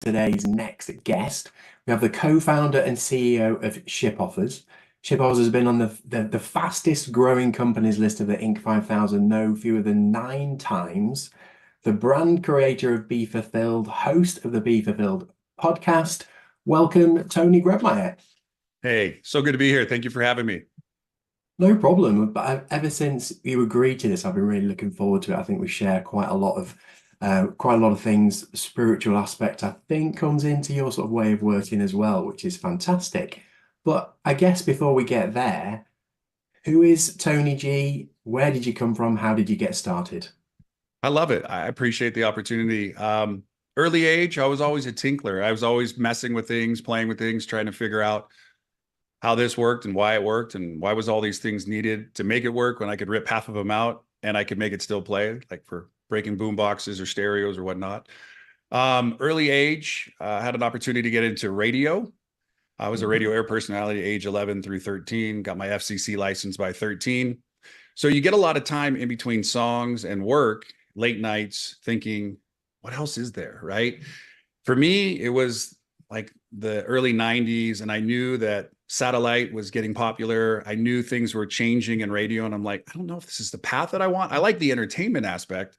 today's next guest. We have the co-founder and CEO of Ship Offers. Ship Offers has been on the fastest growing companies list of the Inc. 5000 no fewer than 9 times. The brand creator of Be Fulfilled, host of the Be Fulfilled podcast. Welcome, Tony Grebmeier. Hey, so good to be here. Thank you for having me. No problem. But ever since you agreed to this, I've been really looking forward to it. I think we share quite a lot of things. Spiritual aspect, I think, comes into your sort of way of working as well, which is fantastic. But I guess before we get there, who is Tony G? Where did you come from? How did you get started? I love it. I appreciate the opportunity. Early age, I was always a tinkler. I was always messing with things, playing with things, trying to figure out how this worked and why it worked and why was all these things needed to make it work when I could rip half of them out and I could make it still play, like for breaking boom boxes or stereos or whatnot. Early age, I had an opportunity to get into radio. I was a radio air personality age 11 through 13, got my FCC license by 13. So you get a lot of time in between songs and work, late nights, thinking, what else is there, right? For me, it was like the early 90s, and I knew that satellite was getting popular. I knew things were changing in radio, and I'm like, I don't know if this is the path that I want. I like the entertainment aspect,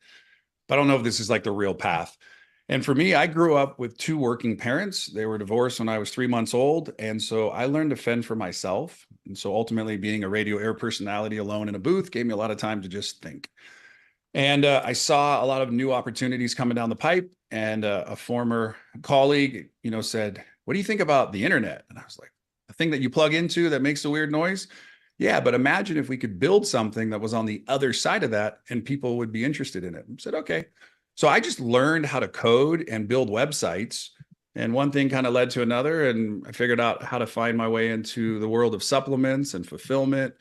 but I don't know if this is like the real path. And for me, I grew up with two working parents. They were divorced when I was 3 months old. And so I learned to fend for myself. And so ultimately, being a radio air personality alone in a booth gave me a lot of time to just think. And I saw a lot of new opportunities coming down the pipe. And a former colleague, said, "What do you think about the internet?" And I was like, "The thing that you plug into that makes a weird noise? Yeah, but imagine if we could build something that was on the other side of that and people would be interested in it." I said, "Okay." So I just learned how to code and build websites. And one thing kind of led to another. And I figured out how to find my way into the world of supplements and fulfillment,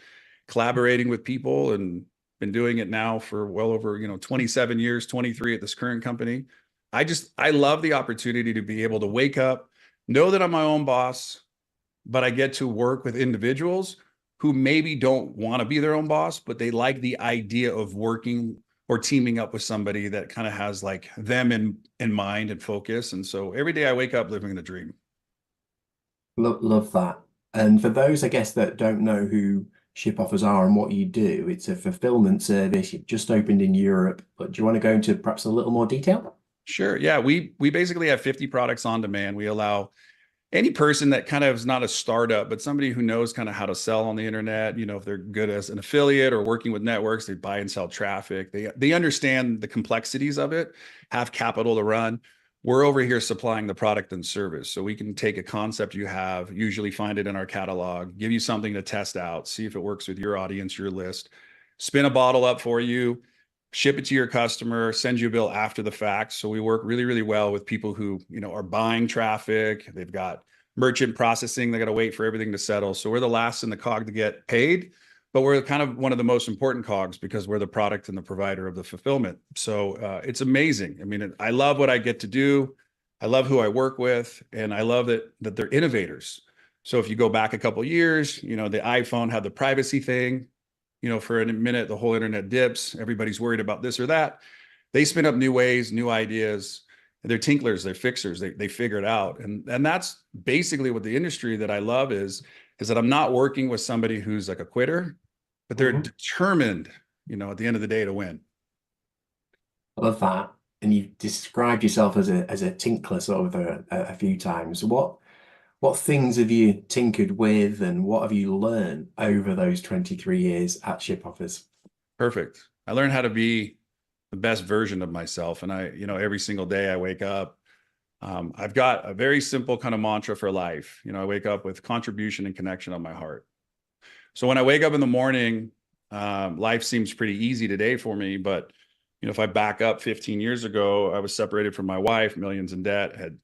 collaborating with people, and been doing it now for well over, 27 years, 23 at this current company. I love the opportunity to be able to wake up, know that I'm my own boss, but I get to work with individuals who maybe don't want to be their own boss, but they like the idea of working or teaming up with somebody that kind of has like them in mind and focus. And so every day I wake up living the dream. Love that. And for those, I guess, that don't know who Ship Offers are and what you do, it's a fulfillment service. You've just opened in Europe, but do you want to go into perhaps a little more detail? Sure. Yeah. We basically have 50 products on demand. We allow any person that kind of is not a startup, but somebody who knows kind of how to sell on the internet, if they're good as an affiliate or working with networks, they buy and sell traffic. They understand the complexities of it, have capital to run. We're over here supplying the product and service. So we can take a concept you have, usually find it in our catalog, give you something to test out, see if it works with your audience, your list, spin a bottle up for you, ship it to your customer, send you a bill after the fact. So we work really, really well with people who, are buying traffic. They've got merchant processing. They got to wait for everything to settle. So we're the last in the cog to get paid, but we're kind of one of the most important cogs because we're the product and the provider of the fulfillment. So it's amazing. I mean, I love what I get to do. I love who I work with, and I love that they're innovators. So if you go back a couple of years, the iPhone had the privacy thing. For a minute, the whole internet dips. Everybody's worried about this or that. They spin up new ways, new ideas. They're tinklers, they're fixers. They figure it out. And that's basically what the industry that I love is that I'm not working with somebody who's like a quitter, but they're determined, at the end of the day to win. I love that. And you've described yourself as a tinkler sort of a few times. What things have you tinkered with and what have you learned over those 23 years at Ship Offers? Perfect. I learned how to be the best version of myself. And every single day I wake up, I've got a very simple kind of mantra for life. I wake up with contribution and connection on my heart. So when I wake up in the morning, life seems pretty easy today for me. But, if I back up 15 years ago, I was separated from my wife, millions in debt, had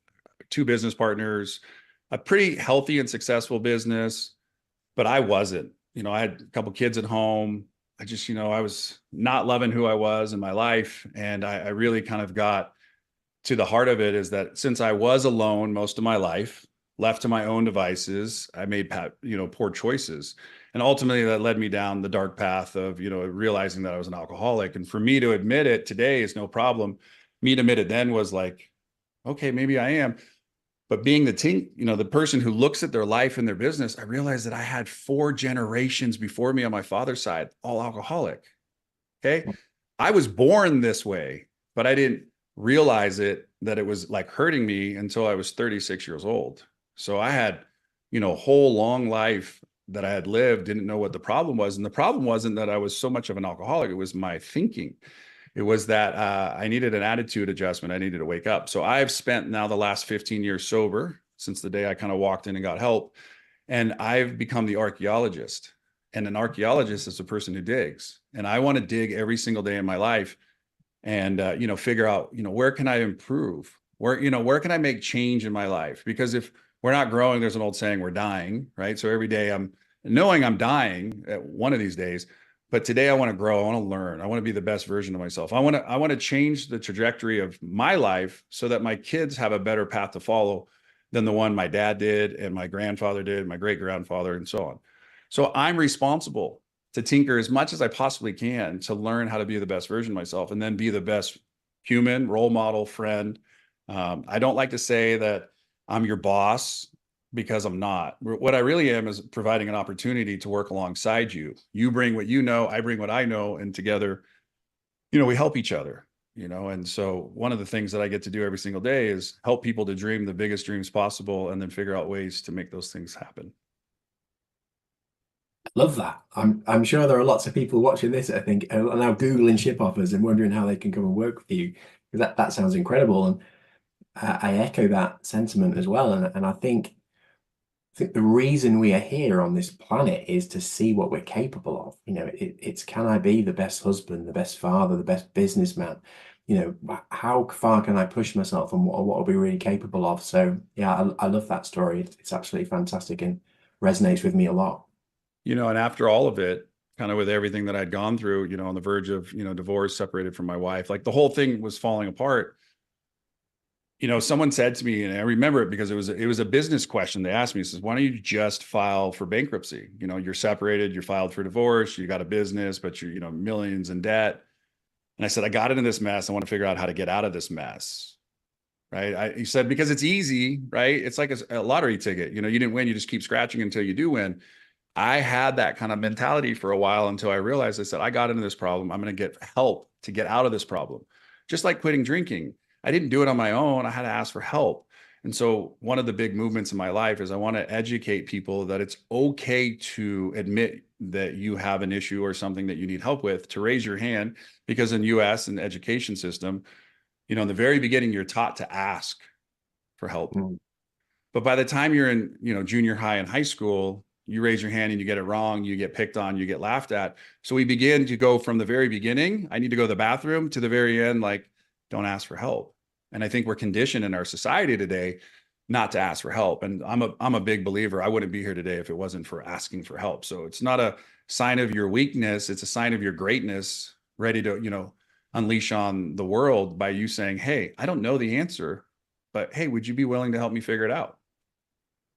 2 business partners, a pretty healthy and successful business, but I wasn't. I had a couple kids at home. I just, I was not loving who I was in my life. And I really kind of got to the heart of it is that since I was alone most of my life, left to my own devices, I made, poor choices. And ultimately that led me down the dark path of, realizing that I was an alcoholic. And for me to admit it today is no problem. Me to admit it then was like, okay, maybe I am. But being the person who looks at their life and their business, I realized that I had 4 generations before me on my father's side, all alcoholic. Okay. I was born this way, but I didn't realize that it was like hurting me until I was 36 years old. So I had, a whole long life that I had lived, didn't know what the problem was. And the problem wasn't that I was so much of an alcoholic, it was my thinking. It was that I needed an attitude adjustment. I needed to wake up. So I've spent now the last 15 years sober since the day I kind of walked in and got help. And I've become the archaeologist. And an archaeologist is a person who digs. And I want to dig every single day in my life and, figure out, where can I improve? Where can I make change in my life? Because if we're not growing, there's an old saying, we're dying, right? So every day I'm knowing I'm dying at one of these days. But today I want to grow. I want to learn. I want to be the best version of myself. I want to change the trajectory of my life so that my kids have a better path to follow than the one my dad did and my grandfather did, my great grandfather, and so on. So I'm responsible to tinker as much as I possibly can to learn how to be the best version of myself and then be the best human, role model, friend. I don't like to say that I'm your boss because I'm not. What I really am is providing an opportunity to work alongside you. You bring what you know, I bring what I know, and together, we help each other, And so one of the things that I get to do every single day is help people to dream the biggest dreams possible and then figure out ways to make those things happen. Love that. I'm sure there are lots of people watching this, I think, are now Googling ship offers and wondering how they can come and work with you. That sounds incredible. And I echo that sentiment as well. And I think the reason we are here on this planet is to see what we're capable of. It's can I be the best husband, the best father, the best businessman? How far can I push myself and what I'll be really capable of? So yeah, I love that story. It's absolutely fantastic and resonates with me a lot. And after all of it, kind of with everything that I'd gone through, on the verge of, divorce, separated from my wife, like the whole thing was falling apart. Someone said to me, and I remember it because it was a business question. They asked me, says, why don't you just file for bankruptcy? You're separated, you're filed for divorce, you got a business, but you're, millions in debt. And I said, I got into this mess. I want to figure out how to get out of this mess. Right. He said, because it's easy, right? It's like a lottery ticket. You didn't win. You just keep scratching until you do win. I had that kind of mentality for a while until I realized, I said, I got into this problem. I'm going to get help to get out of this problem. Just like quitting drinking. I didn't do it on my own. I had to ask for help. And so one of the big movements in my life is I want to educate people that it's okay to admit that you have an issue or something that you need help with, to raise your hand, because in US and the education system, in the very beginning, you're taught to ask for help. Mm. But by the time you're in, junior high and high school, you raise your hand and you get it wrong, you get picked on, you get laughed at. So we begin to go from the very beginning, I need to go to the bathroom, to the very end, like, don't ask for help. And I think we're conditioned in our society today not to ask for help. And I'm a big believer. I wouldn't be here today if it wasn't for asking for help. So it's not a sign of your weakness. It's a sign of your greatness, ready to, unleash on the world by you saying, hey, I don't know the answer, but hey, would you be willing to help me figure it out?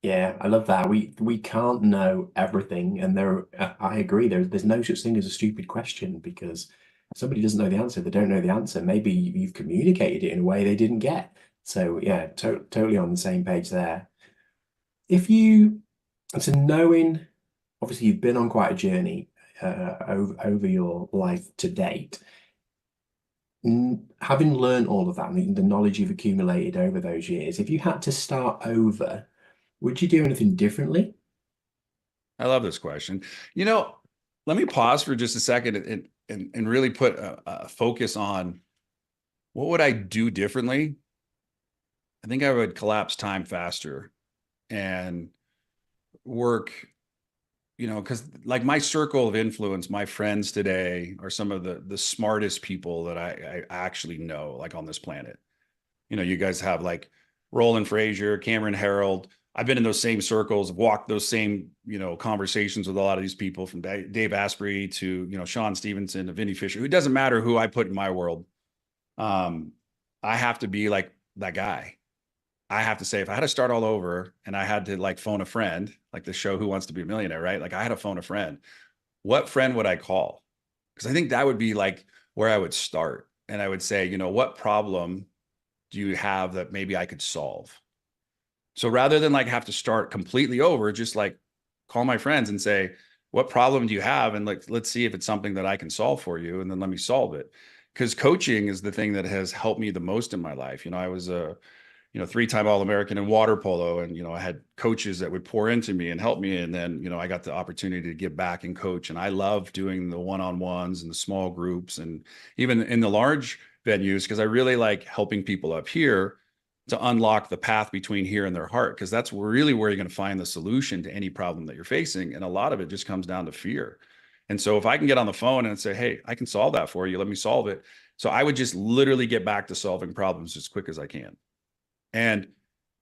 Yeah, I love that. We can't know everything, and I agree. There's no such thing as a stupid question because if somebody doesn't know the answer, they don't know the answer. Maybe you've communicated it in a way they didn't get. So yeah, totally on the same page there. If you, so knowing, obviously you've been on quite a journey over your life to date. Having learned all of that, and the knowledge you've accumulated over those years, if you had to start over, would you do anything differently? I love this question. Let me pause for just a second and really put a focus on what would I do differently? I think I would collapse time faster and work, because like my circle of influence, my friends today are some of the smartest people that I actually know, like on this planet. You guys have like Roland Frazier, Cameron Harold. I've been in those same circles, walked those same, conversations with a lot of these people, from Dave Asprey to, Sean Stevenson to Vinny Fisher. It doesn't matter who I put in my world. I have to be like that guy. I have to say, if I had to start all over and I had to like phone a friend, like the show Who Wants to Be a Millionaire, right? Like I had to phone a friend. What friend would I call? Because I think that would be like where I would start. And I would say, what problem do you have that maybe I could solve? So rather than like have to start completely over, just like call my friends and say, what problem do you have? And like, let's see if it's something that I can solve for you. And then let me solve it. Because coaching is the thing that has helped me the most in my life. I was a, 3-time All-American in water polo. And, I had coaches that would pour into me and help me. And then, I got the opportunity to give back and coach. And I love doing the one-on-ones and the small groups and even in the large venues, because I really like helping people up here to unlock the path between here and their heart, because that's really where you're going to find the solution to any problem that you're facing. And a lot of it just comes down to fear. And so if I can get on the phone and say, hey, I can solve that for you, let me solve it. So I would just literally get back to solving problems as quick as I can. And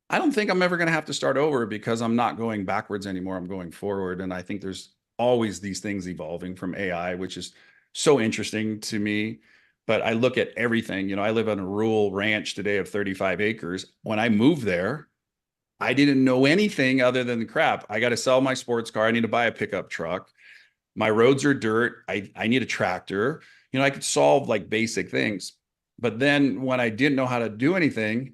I don't think I'm ever going to have to start over, because I'm not going backwards anymore. I'm going forward. And I think there's always these things evolving from AI, which is so interesting to me. But I look at everything. I live on a rural ranch today of 35 acres. When I moved there, I didn't know anything other than the crap. I got to sell my sports car. I need to buy a pickup truck. My roads are dirt. I need a tractor. I could solve like basic things. But then when I didn't know how to do anything,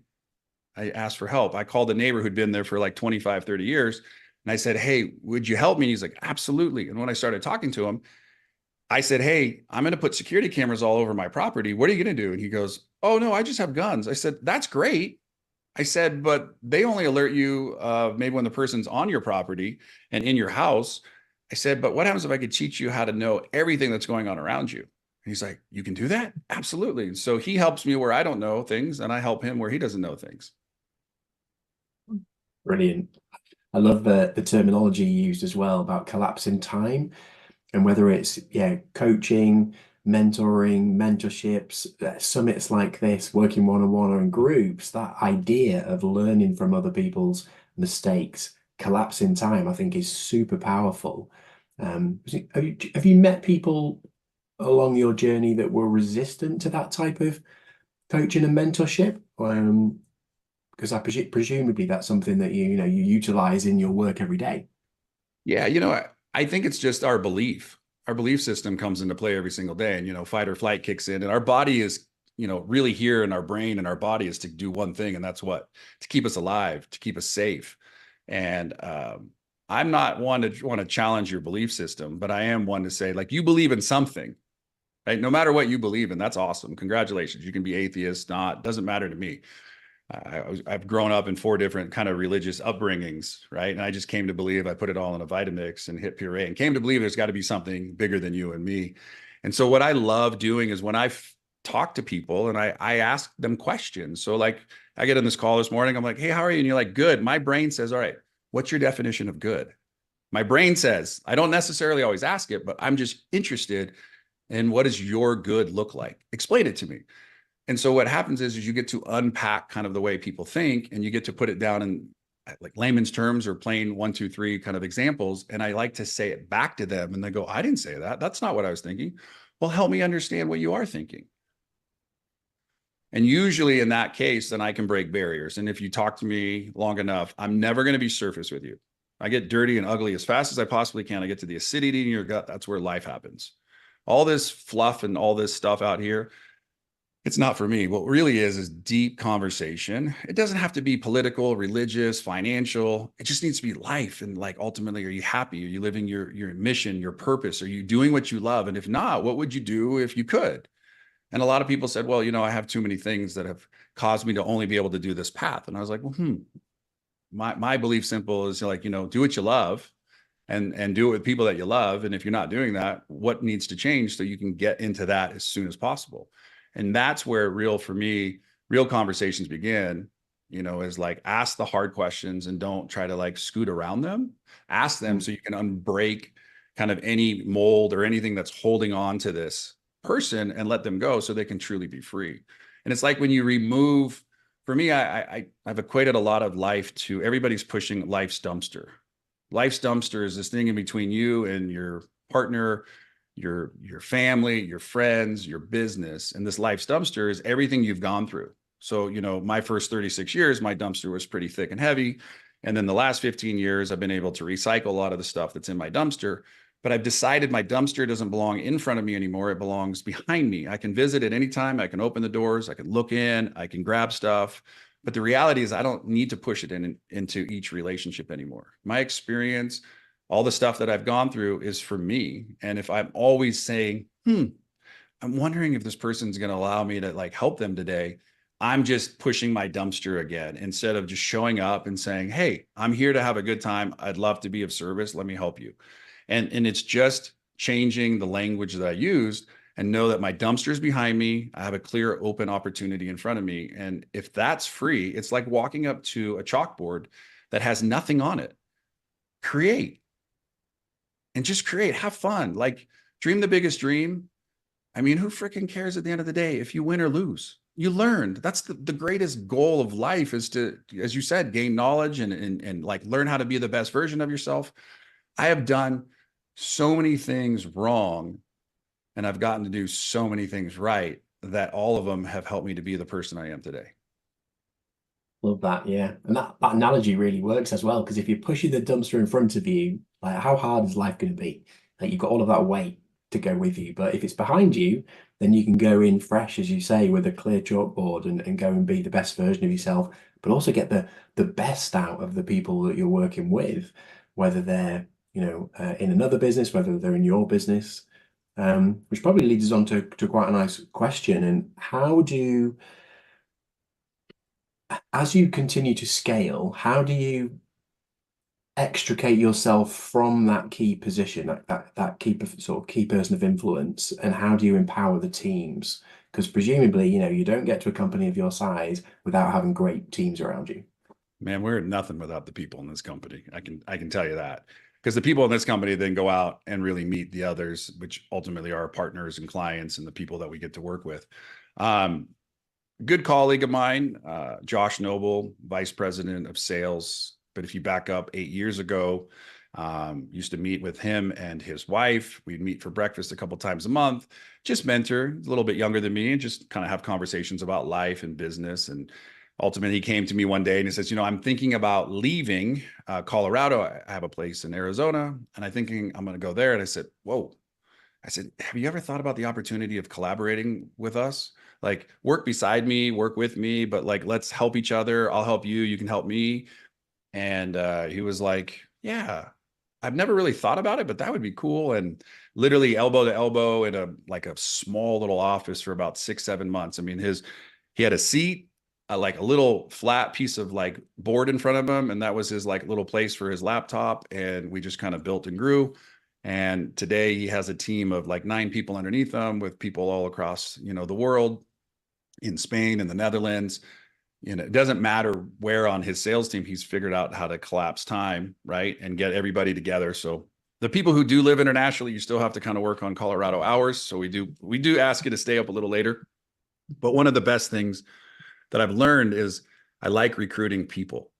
I asked for help. I called a neighbor who'd been there for like 25, 30 years. And I said, hey, would you help me? He's like, absolutely. And when I started talking to him, I said, hey, I'm going to put security cameras all over my property. What are you going to do? And he goes, oh, no, I just have guns. I said, that's great. I said, but they only alert you maybe when the person's on your property and in your house. I said, but what happens if I could teach you how to know everything that's going on around you? And he's like, you can do that? Absolutely. And so he helps me where I don't know things, and I help him where he doesn't know things. Brilliant. I love the terminology you used as well about collapsing time, and whether it's coaching, mentoring, mentorships, summits like this, working one-on-one or in groups, that idea of learning from other people's mistakes, collapsing time, I think is super powerful. Have you met people along your journey that were resistant to that type of coaching and mentorship? Because presumably that's something that you utilize in your work every day. Yeah, I think it's just our belief. Our belief system comes into play every single day, and fight or flight kicks in, and our body is, really here in our brain, and our body is to do one thing, and that's what? To keep us alive, to keep us safe. And I'm not one to want to challenge your belief system, but I am one to say, like, you believe in something, right? No matter what you believe in, that's awesome. Congratulations. You can be atheist, not, doesn't matter to me. I've grown up in 4 different kind of religious upbringings, right? And I just came to believe, I put it all in a Vitamix and hit puree, and came to believe there's got to be something bigger than you and me. And so what I love doing is when I talk to people and I ask them questions. So like I get on this call this morning, I'm like, hey, how are you? And you're like, good. My brain says, all right, what's your definition of good? My brain says, I don't necessarily always ask it, but I'm just interested in what does your good look like? Explain it to me. And so what happens is you get to unpack kind of the way people think, and you get to put it down in like layman's terms or plain 1, 2, 3 kind of examples. And I like to say it back to them, and they go, I didn't say that. That's not what I was thinking. Well, help me understand what you are thinking. And usually in that case, then I can break barriers. And if you talk to me long enough, I'm never going to be surface with you. I get dirty and ugly as fast as I possibly can. I get to the acidity in your gut. That's where life happens. All this fluff and all this stuff out here, it's not for me. What really is deep conversation. It doesn't have to be political, religious, financial. It just needs to be life. And like, ultimately, are you happy? Are you living your mission, your purpose? Are you doing what you love? And if not, what would you do if you could? And a lot of people said, well, I have too many things that have caused me to only be able to do this path. And I was like, well, my belief simple is like, do what you love and do it with people that you love. And if you're not doing that, what needs to change so you can get into that as soon as possible? And that's where for me, real conversations begin, is like, ask the hard questions and don't try to like scoot around them. Ask them so you can unbreak kind of any mold or anything that's holding on to this person and let them go so they can truly be free. And it's like when you remove, for me, I've equated a lot of life to everybody's pushing life's dumpster. Life's dumpster is this thing in between you and your partner, your family, your friends, your business. And this life's dumpster is everything you've gone through. So, my first 36 years, my dumpster was pretty thick and heavy. And then the last 15 years, I've been able to recycle a lot of the stuff that's in my dumpster. but I've decided my dumpster doesn't belong in front of me anymore. It belongs behind me. I can visit at any time. I can open the doors. I can look in. I can grab stuff. But the reality is I don't need to push it into each relationship anymore. My experience, all the stuff that I've gone through is for me. And if I'm always saying, I'm wondering if this person's going to allow me to like help them today, I'm just pushing my dumpster again instead of just showing up and saying, hey, I'm here to have a good time. I'd love to be of service. Let me help you. And it's just changing the language that I used and know that my dumpster is behind me. I have a clear, open opportunity in front of me. And if that's free, it's like walking up to a chalkboard that has nothing on it. Create and just create, have fun, like dream the biggest dream. I mean, who freaking cares at the end of the day if you win or lose? You learned. That's the greatest goal of life is to, as you said, gain knowledge and like learn how to be the best version of yourself. I have done so many things wrong and I've gotten to do so many things right that all of them have helped me to be the person I am today. Love that, yeah. And that analogy really works as well, because if you're pushing the dumpster in front of you, like how hard is life going to be? Like you've got all of that weight to go with you. But if it's behind you, then you can go in fresh, as you say, with a clear chalkboard and go and be the best version of yourself, but also get the best out of the people that you're working with, whether they're, in another business, whether they're in your business. Which probably leads us on to quite a nice question. And how do as you continue to scale, how do you extricate yourself from that key position, that key sort of key person of influence, and how do you empower the teams? Because presumably, you don't get to a company of your size without having great teams around you. Man, we're nothing without the people in this company. I can tell you that. Because the people in this company then go out and really meet the others, which ultimately are our partners and clients and the people that we get to work with. Good colleague of mine, Josh Noble, vice president of sales. But if you back up 8 years ago, used to meet with him and his wife. We'd meet for breakfast a couple times a month, just mentor, a little bit younger than me, and just kind of have conversations about life and business. And ultimately, he came to me one day and he says, I'm thinking about leaving Colorado. I have a place in Arizona, and I'm thinking I'm going to go there. And I said, whoa. I said, have you ever thought about the opportunity of collaborating with us? Like work beside me, work with me, but like, let's help each other. I'll help you. You can help me. And he was like, yeah, I've never really thought about it, but that would be cool. And literally elbow to elbow in a small little office for about 6-7 months. I mean, he had a seat, like a little flat piece of like board in front of him. And that was his like little place for his laptop. And we just kind of built and grew. And today he has a team of like 9 people underneath him with people all across, the world, in Spain and the Netherlands. It doesn't matter where on his sales team, he's figured out how to collapse time, right? And get everybody together. So the people who do live internationally, you still have to kind of work on Colorado hours. So we do ask you to stay up a little later. But one of the best things that I've learned is I like recruiting people.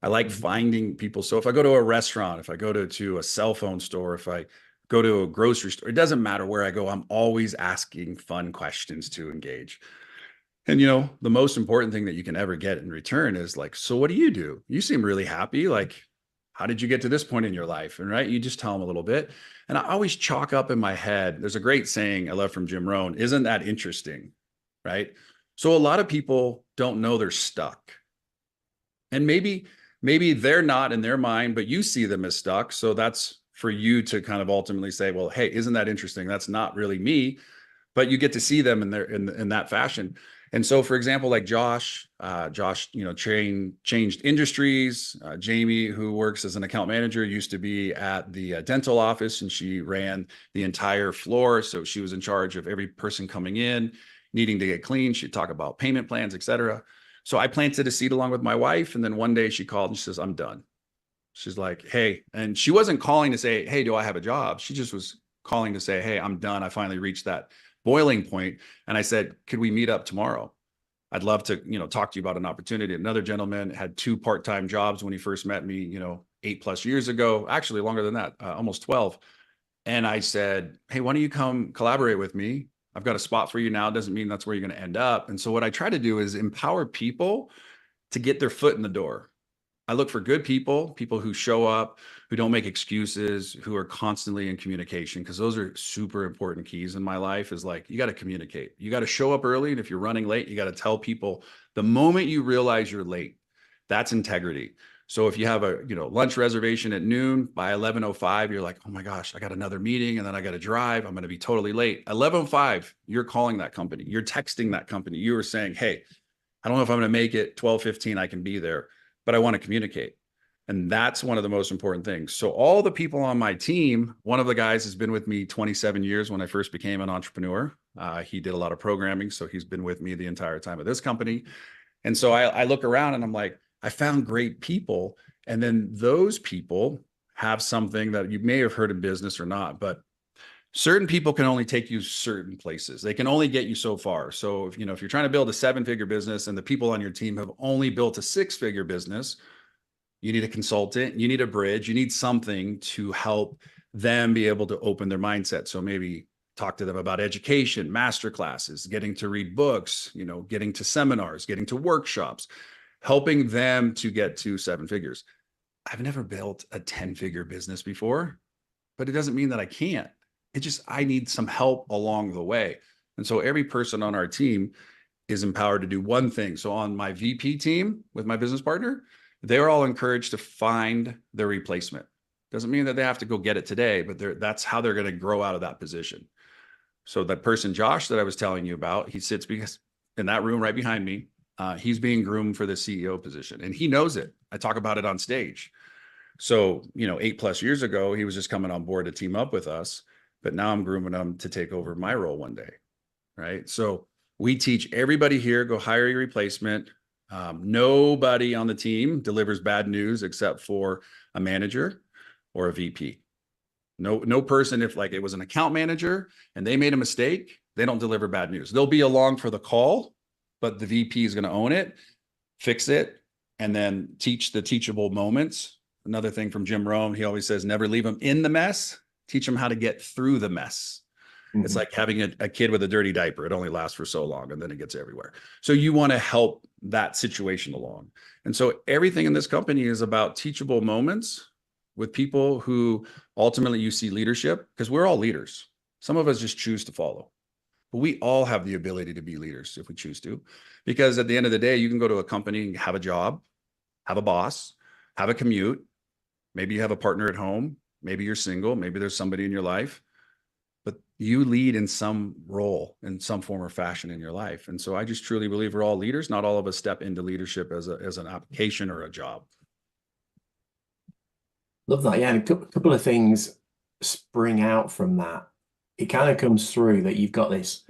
I like finding people. So if I go to a restaurant, if I go to a cell phone store, if I go to a grocery store, it doesn't matter where I go. I'm always asking fun questions to engage. And the most important thing that you can ever get in return is like, so what do? You seem really happy. Like, how did you get to this point in your life? And right, you just tell them a little bit. And I always chalk up in my head. There's a great saying I love from Jim Rohn. Isn't that interesting? Right. So a lot of people don't know they're stuck. And maybe they're not in their mind, but you see them as stuck. So that's for you to kind of ultimately say, well, hey, isn't that interesting? That's not really me, but you get to see them in that fashion. And so, for example, like Josh, changed industries. Jamie, who works as an account manager, used to be at the dental office, and she ran the entire floor. So she was in charge of every person coming in, needing to get clean. She'd talk about payment plans, et cetera. So I planted a seed along with my wife. And then one day she called and she says, I'm done. She's like, hey, and she wasn't calling to say, hey, do I have a job? She just was calling to say, hey, I'm done. I finally reached that boiling point. And I said, could we meet up tomorrow? I'd love to, talk to you about an opportunity. Another gentleman had 2 part-time jobs when he first met me, 8+ years ago, actually longer than that, almost 12. And I said, hey, why don't you come collaborate with me? I've got a spot for you now. Doesn't mean that's where you're going to end up. And so what I try to do is empower people to get their foot in the door. I look for good people, people who show up, who don't make excuses, who are constantly in communication, because those are super important keys in my life. Is like, you got to communicate. You got to show up early. And if you're running late, you got to tell people the moment you realize you're late. That's integrity. So if you have a, lunch reservation at noon, by 11:05, you're like, oh my gosh, I got another meeting and then I got to drive. I'm going to be totally late. 11:05, you're calling that company. You're texting that company. You are saying, hey, I don't know if I'm going to make it. 12:15, I can be there, but I want to communicate. And that's one of the most important things. So all the people on my team, one of the guys has been with me 27 years when I first became an entrepreneur. He did a lot of programming, so he's been with me the entire time of this company. And so I look around and I'm like, I found great people. And then those people have something that you may have heard in business or not, but certain people can only take you certain places. They can only get you so far. So if you're trying to build a 7-figure business and the people on your team have only built a 6-figure business, you need a consultant, you need a bridge, you need something to help them be able to open their mindset. So maybe talk to them about education, master classes, getting to read books, getting to seminars, getting to workshops, helping them to get to 7 figures. I've never built a 10-figure business before, but it doesn't mean that I can't. It just, I need some help along the way. And so every person on our team is empowered to do one thing. So on my VP team with my business partner, they're all encouraged to find their replacement. Doesn't mean that they have to go get it today, but that's how they're going to grow out of that position. So that person, Josh, that I was telling you about, he sits in that room right behind me. He's being groomed for the CEO position, and he knows it. I talk about it on stage. So, 8+ years ago, he was just coming on board to team up with us, but now I'm grooming him to take over my role one day. Right. So we teach everybody here, go hire your replacement. Nobody on the team delivers bad news except for a manager or a VP. No person, if like it was an account manager and they made a mistake, they don't deliver bad news. They'll be along for the call, but the VP is going to own it, fix it, and then teach the teachable moments. Another thing from Jim Rohn, he always says, never leave them in the mess, teach them how to get through the mess. It's like having a kid with a dirty diaper. It only lasts for so long and then it gets everywhere. So you want to help that situation along. And so everything in this company is about teachable moments with people who ultimately you see leadership, because we're all leaders. Some of us just choose to follow, but we all have the ability to be leaders if we choose to, because at the end of the day, you can go to a company and have a job, have a boss, have a commute. Maybe you have a partner at home. Maybe you're single. Maybe there's somebody in your life. But you lead in some role, in some form or fashion in your life. And so I just truly believe we're all leaders. Not all of us step into leadership as an application or a job. Love that. Yeah, and a couple of things spring out from that. It kind of comes through that you've got this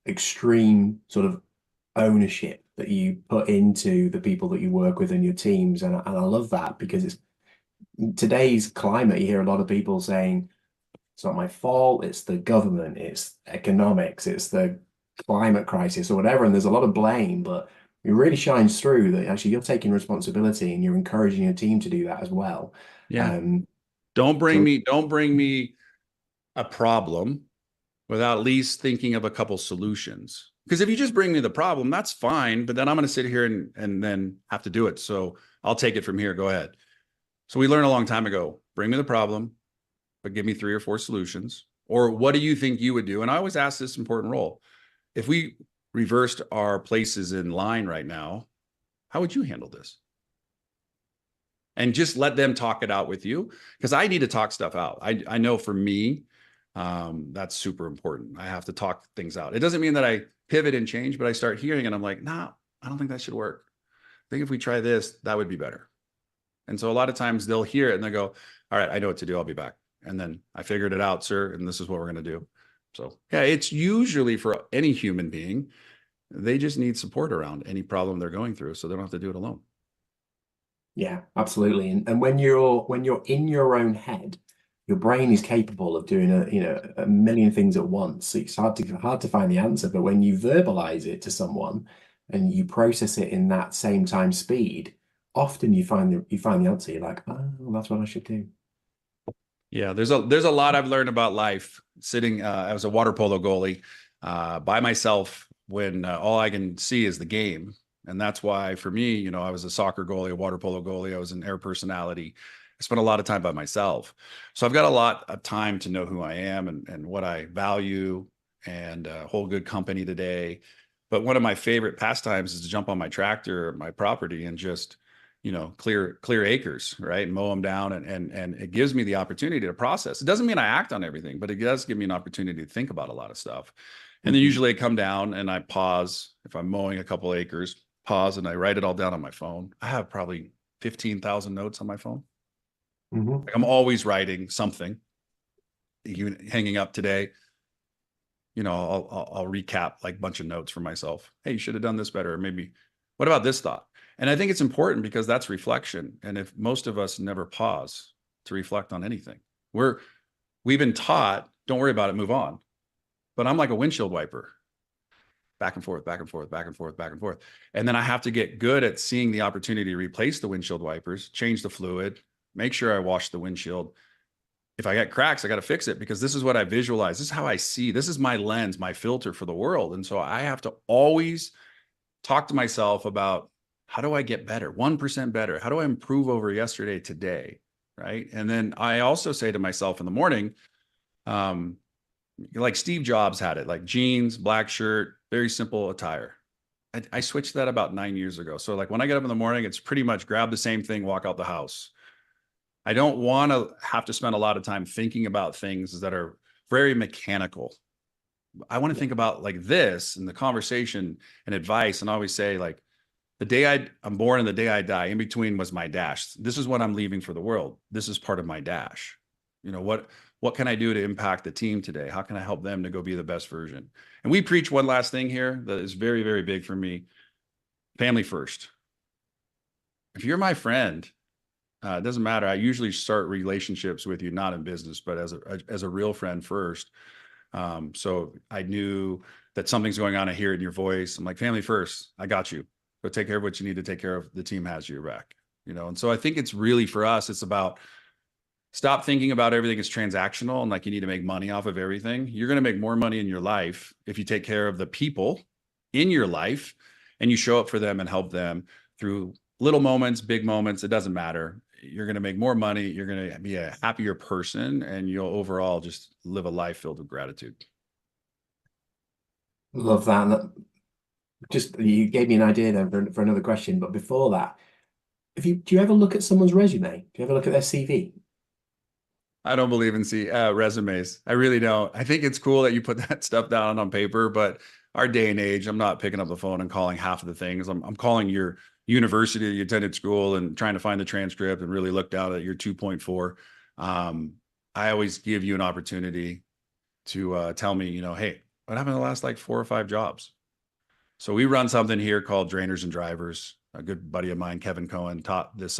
extreme sort of ownership that you put into the people that you work with and your teams. And I love that, because it's today's climate. You hear a lot of people saying, it's not my fault, it's the government, it's economics, it's the climate crisis or whatever. And there's a lot of blame, but it really shines through that actually you're taking responsibility and you're encouraging your team to do that as well. Yeah. Don't bring me a problem without at least thinking of a couple solutions. Because if you just bring me the problem, that's fine, but then I'm going to sit here and then have to do it. So I'll take it from here. Go ahead. So we learned a long time ago, bring me the problem, but give me 3 or 4 solutions. Or what do you think you would do? And I always ask this important role. If we reversed our places in line right now, how would you handle this? And just let them talk it out with you, because I need to talk stuff out. I know for me, that's super important. I have to talk things out. It doesn't mean that I pivot and change, but I start hearing and I'm like, nah, I don't think that should work. I think if we try this, that would be better. And so a lot of times they'll hear it and they go, all right, I know what to do. I'll be back. And then I figured it out, sir. And this is what we're going to do. So yeah, it's usually for any human being, they just need support around any problem they're going through, so they don't have to do it alone. Yeah, absolutely. And when you're in your own head, your brain is capable of doing a million things at once. It's hard to find the answer, but when you verbalize it to someone and you process it in that same time speed, often you find the answer. You're like, oh, that's what I should do. Yeah, there's a lot I've learned about life sitting as a water polo goalie by myself when all I can see is the game. And that's why for me, you know, I was a soccer goalie, a water polo goalie. I was an air personality. I spent a lot of time by myself. So I've got a lot of time to know who I am and what I value and hold good company today. But one of my favorite pastimes is to jump on my tractor, my property, and just, you know, clear acres, right? And mow them down. And it gives me the opportunity to process. It doesn't mean I act on everything, but it does give me an opportunity to think about a lot of stuff. And then Mhm. usually I come down and I pause if I'm mowing a couple acres, pause and I write it all down on my phone. I have probably 15,000 notes on my phone. Mhm. Like I'm always writing something. Even hanging up today, you know, I'll recap like a bunch of notes for myself. Hey, you should have done this better. Or maybe, what about this thought? And I think it's important because that's reflection. And if most of us never pause to reflect on anything, we've been taught, don't worry about it, move on. But I'm like a windshield wiper, back and forth, back and forth, back and forth, back and forth. And then I have to get good at seeing the opportunity to replace the windshield wipers, change the fluid, make sure I wash the windshield. If I get cracks, I got to fix it because this is what I visualize. This is how I see. This is my lens, my filter for the world. And so I have to always talk to myself about how do I get better, 1% better? How do I improve over yesterday, today? Right. And then I also say to myself in the morning, um, like Steve Jobs had it, like jeans, black shirt, very simple attire. I switched that about 9 years ago. So like when I get up in the morning, it's pretty much grab the same thing, walk out the house. I don't want to have to spend a lot of time thinking about things that are very mechanical. I want to Yeah. think about like this and the conversation and advice. And I always say like I'm born and the day I die, in between was my dash. This is what I'm leaving for the world. This is part of my dash. You know, what can I do to impact the team today? How can I help them to go be the best version? And we preach one last thing here that is very, very big for me. Family first. If you're my friend, it doesn't matter. I usually start relationships with you, not in business, but as a real friend first. So I knew that something's going on. I hear it in your voice. I'm like, family first. I got you. Go take care of what you need to take care of. The team has your back. You know, and so I think it's really for us. It's about stop thinking about everything as transactional and like you need to make money off of everything. You're going to make more money in your life if you take care of the people in your life and you show up for them and help them through little moments, big moments. It doesn't matter. You're going to make more money. You're going to be a happier person and you'll overall just live a life filled with gratitude. Love that. Just you gave me an idea then for another question. But before that, if you do you ever look at someone's resume? Do you ever look at their CV? I don't believe in resumes. I really don't. I think it's cool that you put that stuff down on paper, but our day and age, I'm not picking up the phone and calling half of the things. I'm calling your university you attended school and trying to find the transcript and really look down at your 2.4. I always give you an opportunity to tell me, you know, hey, what happened in the last like 4 or 5 jobs? So we run something here called Drainers and Drivers. A good buddy of mine, Kevin Cohen, taught this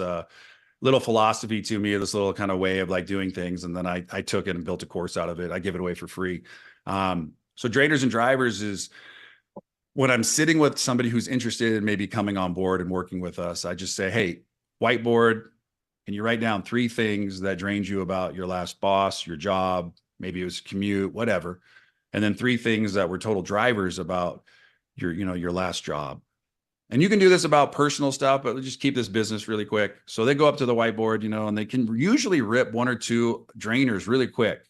little philosophy to me, this little kind of way of like doing things. And then I took it and built a course out of it. I give it away for free. So Drainers and Drivers is when I'm sitting with somebody who's interested in maybe coming on board and working with us, I just say, hey, whiteboard, and you write down 3 things that drained you about your last boss, your job, maybe it was commute, whatever. And then 3 things that were total drivers about your last job. And you can do this about personal stuff, but just keep this business really quick. So they go up to the whiteboard, and they can usually rip 1 or 2 drainers really quick,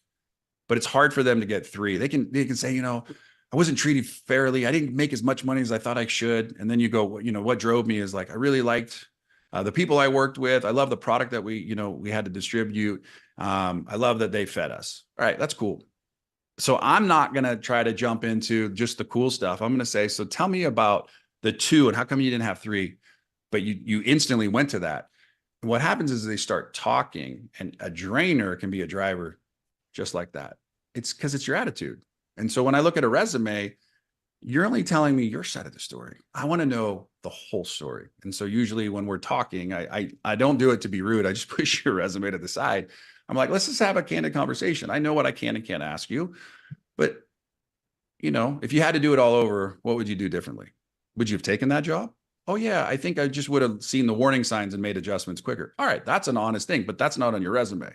but it's hard for them to get 3. They can say, I wasn't treated fairly. I didn't make as much money as I thought I should. And then you go, what drove me is like, I really liked the people I worked with. I love the product that we had to distribute. I love that they fed us. All right, that's cool. So I'm not going to try to jump into just the cool stuff. I'm going to say, so tell me about the 2 and how come you didn't have 3, but you instantly went to that. And what happens is they start talking, and a drainer can be a driver just like that. It's because it's your attitude. And so when I look at a resume, you're only telling me your side of the story. I want to know the whole story. And so usually when we're talking, I don't do it to be rude. I just push your resume to the side. I'm like, let's just have a candid conversation. I know what I can and can't ask you, but if you had to do it all over, what would you do differently? Would you have taken that job? Oh yeah, I think I just would have seen the warning signs and made adjustments quicker. All right, that's an honest thing, but that's not on your resume.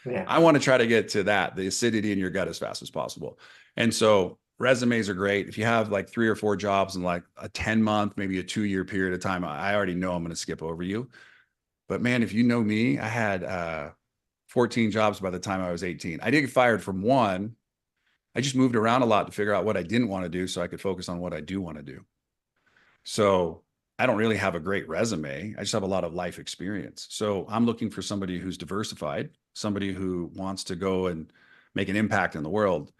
Yeah. I want to try to get to that, the acidity in your gut as fast as possible. And so resumes are great. If you have like 3 or 4 jobs in like a 10-month, maybe a 2-year period of time, I already know I'm going to skip over you. But man, if you know me, I had 14 jobs by the time I was 18. I did get fired from one. I just moved around a lot to figure out what I didn't want to do so I could focus on what I do want to do. So I don't really have a great resume. I just have a lot of life experience. So I'm looking for somebody who's diversified, somebody who wants to go and make an impact in the world.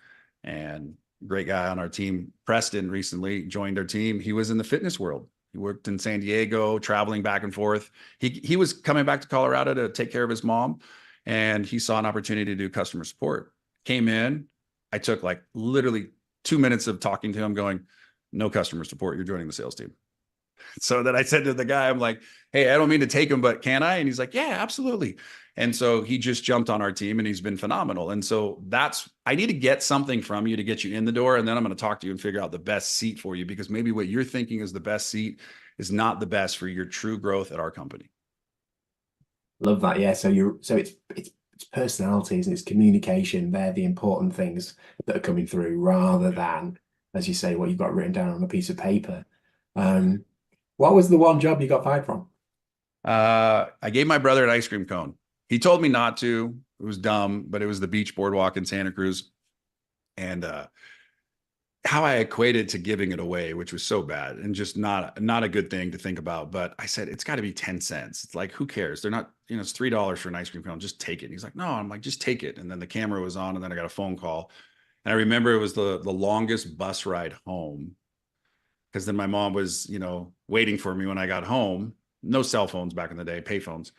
And great guy on our team, Preston, recently joined our team. He was in the fitness world. He worked in San Diego, traveling back and forth. He was coming back to Colorado to take care of his mom, and he saw an opportunity to do customer support. Came in. I took like literally 2 minutes of talking to him, going, "No customer support. You're joining the sales team." So then I said to the guy, I'm like, "Hey, I don't mean to take him, but can I?" And he's like, "Yeah, absolutely." And so he just jumped on our team and he's been phenomenal. And so I need to get something from you to get you in the door. And then I'm going to talk to you and figure out the best seat for you, because maybe what you're thinking is the best seat is not the best for your true growth at our company. Love that. Yeah. So it's personalities and it's communication. They're the important things that are coming through rather than, as you say, what you've got written down on a piece of paper. Um, what was the one job you got fired from? I gave my brother an ice cream cone. He told me not to. It was dumb, but it was the beach boardwalk in Santa Cruz. And how I equated to giving it away, which was so bad and just not a good thing to think about. But I said, it's got to be 10 cents. It's like, who cares? They're not, it's $3 for an ice cream cone. Just take it. And he's like, no. I'm like, just take it. And then the camera was on, and then I got a phone call. And I remember it was the longest bus ride home, because then my mom was, waiting for me when I got home. No cell phones back in the day, pay phones.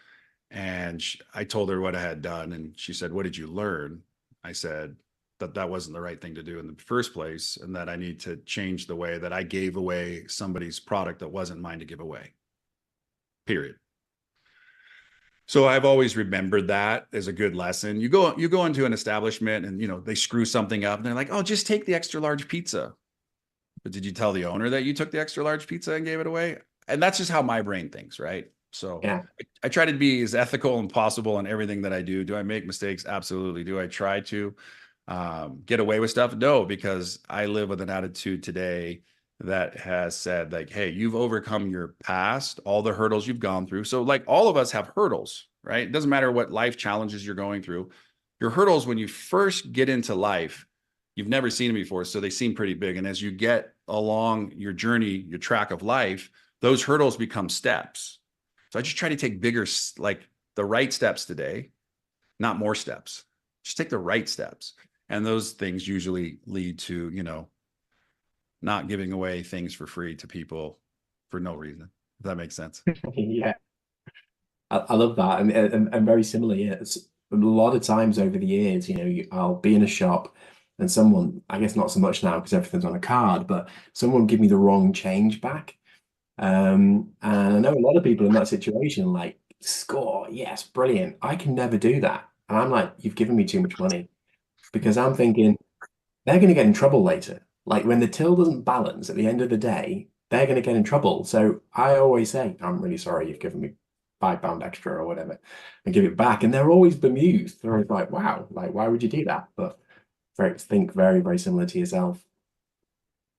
And I told her what I had done. And she said, "What did you learn?" I said that wasn't the right thing to do in the first place, and that I need to change the way that I gave away somebody's product that wasn't mine to give away. Period. So I've always remembered that as a good lesson. You go into an establishment and they screw something up and they're like, "Oh, just take the extra large pizza." But did you tell the owner that you took the extra large pizza and gave it away? And that's just how my brain thinks, right? So Yeah. I try to be as ethical and possible in everything that I do. Do I make mistakes? Absolutely. Do I try to get away with stuff? No, because I live with an attitude today that has said, like, hey, you've overcome your past, all the hurdles you've gone through. So like all of us have hurdles, right? It doesn't matter what life challenges you're going through. Your hurdles, when you first get into life, you've never seen them before, so they seem pretty big. And as you get along your journey, your track of life, those hurdles become steps. So I just try to take bigger, like the right steps today, not more steps. Just take the right steps. And those things usually lead to, not giving away things for free to people for no reason. If that makes sense. Yeah. I love that, and very similar. Yeah, it's a lot of times over the years, I'll be in a shop, and someone, I guess not so much now because everything's on a card, but someone give me the wrong change back. And I know a lot of people in that situation, like, score, yes, brilliant. I can never do that, and I'm like, you've given me too much money, because I'm thinking they're going to get in trouble later. Like when the till doesn't balance at the end of the day, they're going to get in trouble. So I always say, "I'm really sorry, you've given me £5 extra or whatever," and give it back. And they're always bemused. They're always like, "Wow, like why would you do that?" But think very, very similar to yourself.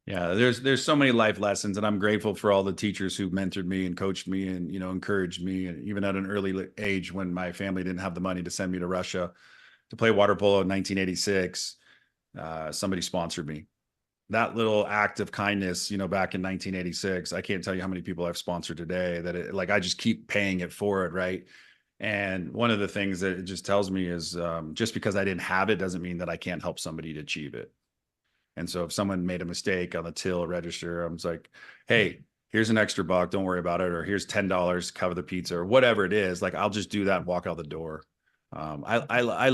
Yeah, there's so many life lessons, and I'm grateful for all the teachers who mentored me and coached me and encouraged me, and even at an early age when my family didn't have the money to send me to Russia to play water polo in 1986. Somebody sponsored me. That little act of kindness, back in 1986, I can't tell you how many people I've sponsored today that like I just keep paying it forward, right? And one of the things that it just tells me is just because I didn't have it doesn't mean that I can't help somebody to achieve it. And so if someone made a mistake on the till register, I'm just like, "Hey, here's an extra buck. Don't worry about it." Or here's $10, cover the pizza, or whatever it is. Like I'll just do that and walk out the door. I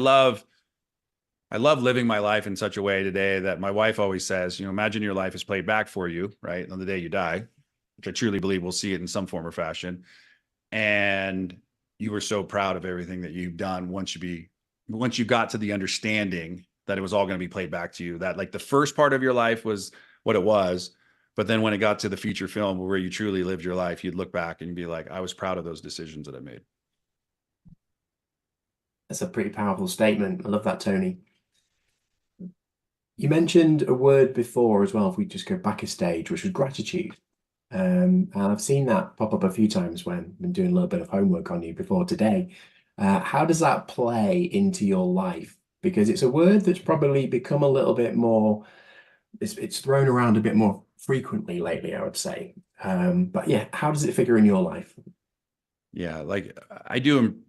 love living my life in such a way today that my wife always says, imagine your life is played back for you, right? On the day you die, which I truly believe we'll see it in some form or fashion. And you were so proud of everything that you've done once you got to the understanding that it was all going to be played back to you, that like the first part of your life was what it was. But then when it got to the feature film where you truly lived your life, you'd look back and you'd be like, I was proud of those decisions that I made. That's a pretty powerful statement. I love that, Tony. You mentioned a word before as well, if we just go back a stage, which was gratitude. And I've seen that pop up a few times when I've been doing a little bit of homework on you before today. How does that play into your life? Because it's a word that's probably become a little bit more, it's thrown around a bit more frequently lately, I would say. But yeah, how does it figure in your life? Yeah, like I do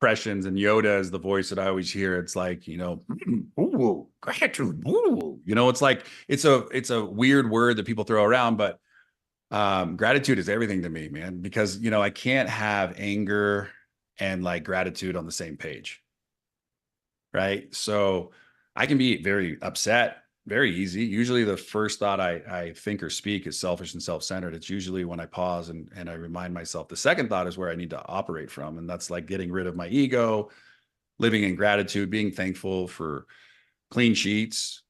impressions, and Yoda is the voice that I always hear. It's like, ooh, gratitude, ooh. It's like it's a weird word that people throw around, but gratitude is everything to me, man, because I can't have anger and like gratitude on the same page, right? So I can be very upset very easy. Usually the first thought I think or speak is selfish and self-centered. It's usually when I pause and I remind myself. The second thought is where I need to operate from. And that's like getting rid of my ego, living in gratitude, being thankful for clean sheets.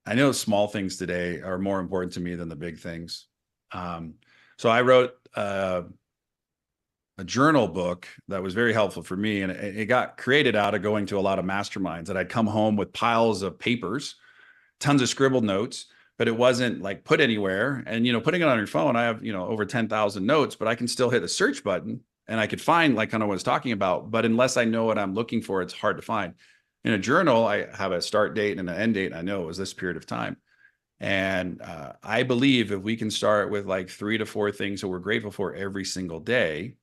I know small things today are more important to me than the big things. Um, so I wrote a journal book that was very helpful for me. And it got created out of going to a lot of masterminds that I'd come home with piles of papers, tons of scribbled notes, but it wasn't like put anywhere. And, putting it on your phone, I have, over 10,000 notes, but I can still hit the search button and I could find like kind of what I was talking about. But unless I know what I'm looking for, it's hard to find. In a journal, I have a start date and an end date. And I know it was this period of time. And I believe if we can start with like 3 to 4 things that we're grateful for every single day,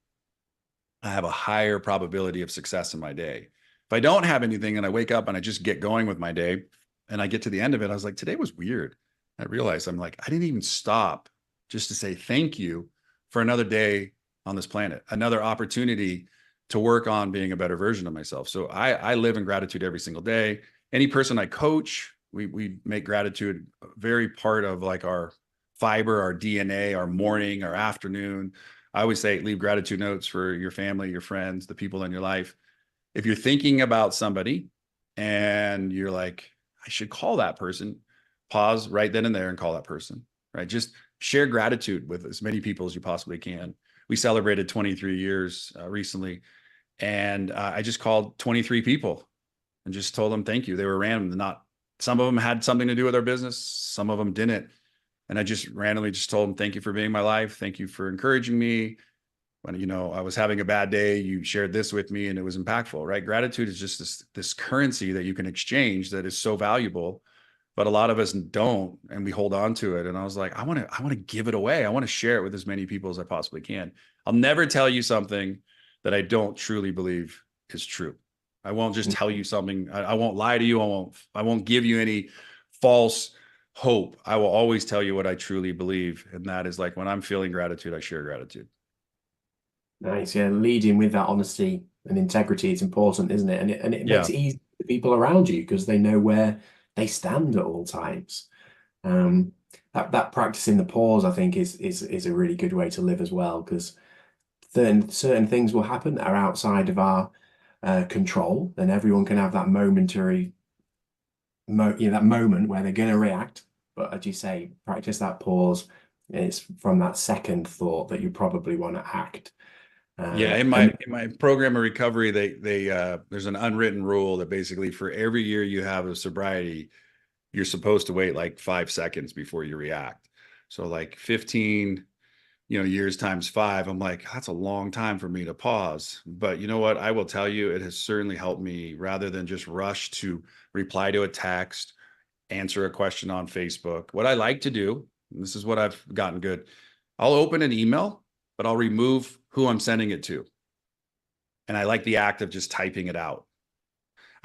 I have a higher probability of success in my day. If I don't have anything and I wake up and I just get going with my day and I get to the end of it, I was like, today was weird. I realized I'm like, I didn't even stop just to say thank you for another day on this planet, another opportunity to work on being a better version of myself. So I live in gratitude every single day. Any person I coach, we make gratitude very part of like our fiber, our DNA, our morning, our afternoon. I always say leave gratitude notes for your family, your friends, the people in your life. If you're thinking about somebody and you're like, I should call that person, pause right then and there and call that person, right? Just share gratitude with as many people as you possibly can. We celebrated 23 years recently, and I just called 23 people and just told them thank you. They were random. Not some of them had something to do with our business, some of them didn't. And I just randomly just told them, thank you for being my life. Thank you for encouraging me. When, I was having a bad day, you shared this with me and it was impactful, right? Gratitude is just this currency that you can exchange that is so valuable, but a lot of us don't, and we hold on to it. And I was like, I want to give it away. I want to share it with as many people as I possibly can. I'll never tell you something that I don't truly believe is true. I won't just tell you something. I won't lie to you. I won't give you any false hope. I will always tell you what I truly believe. And that is like when I'm feeling gratitude, I share gratitude. Nice, yeah. Leading with that honesty and integrity is important, isn't it? And it makes Yeah. it easy for people around you because they know where they stand at all times. Um, that practicing the pause, I think, is a really good way to live as well, because certain things will happen that are outside of our control, and everyone can have that momentary that moment where they're going to react. But as you say, practice that pause. It's from that second thought that you probably want to act. Yeah, in my And in my program of recovery, they there's an unwritten rule that basically for every year you have of sobriety, you're supposed to wait like 5 seconds before you react. So like 15, years times five, I'm like, that's a long time for me to pause. But you know what? I will tell you, it has certainly helped me rather than just rush to reply to a text, answer a question on Facebook. What I like to do, and this is what I've gotten good, I'll open an email, but I'll remove who I'm sending it to. And I like the act of just typing it out.